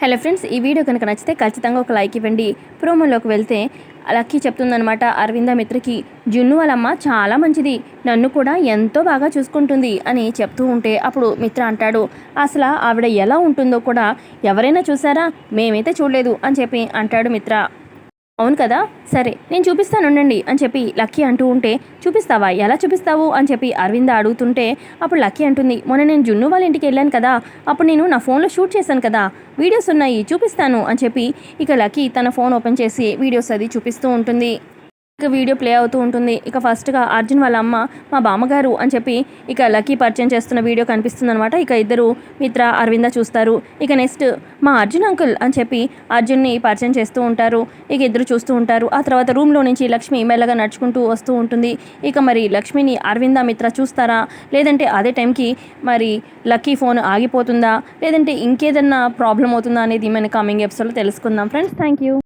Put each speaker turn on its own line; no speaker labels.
Hello friends, ఈ video కనుక నచ్చితే ఖచ్చితంగా ఒక లైక్ ఇవ్వండి. ప్రోమోలోకి వెళ్తే లక్కీ చెప్తుందనమాట అరవింద మిత్రకి, జున్ను వాళ్ళమ్మ చాలా మంచిది, నన్ను కూడా ఎంతో బాగా చూసుకుంటుంది అని చెప్తూ ఉంటే అప్పుడు మిత్ర అంటాడు, అసలు ఆవిడ ఎలా ఉంటుందో కూడా ఎవరైనా చూసారా? మేమైతే చూడలేదు అని చెప్పి అంటాడు మిత్ర. అవును కదా, సరే నేను చూపిస్తానుండండి అని చెప్పి లక్కీ అంటూ ఉంటే, చూపిస్తావా, ఎలా చూపిస్తావు అని చెప్పి అరవింద అడుగుతుంటే అప్పుడు లక్కీ అంటుంది, మొన్న నేను జున్ను వాళ్ళ ఇంటికి వెళ్ళాను కదా, అప్పుడు నేను నా ఫోన్లో షూట్ చేశాను కదా, వీడియోస్ ఉన్నాయి చూపిస్తాను అని చెప్పి ఇక లక్కీ తన ఫోన్ ఓపెన్ చేసి వీడియోస్ అది చూపిస్తూ ఉంటుంది. ఇక వీడియో ప్లే అవుతూ ఉంటుంది. ఇక ఫస్ట్గా అర్జున్ వాళ్ళ అమ్మ మా బామ్మగారు అని చెప్పి ఇక లక్కీ పరిచయం చేస్తున్న వీడియో కనిపిస్తుంది అనమాట. ఇక ఇద్దరు మిత్ర అరవింద చూస్తారు. ఇక నెక్స్ట్ మా అర్జున్ అంకుల్ అని చెప్పి అర్జున్ని పరిచయం చేస్తూ ఉంటారు. ఇక ఇద్దరు చూస్తూ ఉంటారు. ఆ తర్వాత రూమ్లో నుంచి లక్ష్మి మెల్లగా నడుచుకుంటూ వస్తూ ఉంటుంది. ఇక మరి లక్ష్మిని అరవింద మిత్ర చూస్తారా, లేదంటే అదే టైంకి మరి లక్కీ ఫోన్ ఆగిపోతుందా, లేదంటే ఇంకేదన్నా ప్రాబ్లం అవుతుందా అనేది మన కమింగ్ ఎపిసోడ్లో తెలుసుకుందాం ఫ్రెండ్స్. Thank you.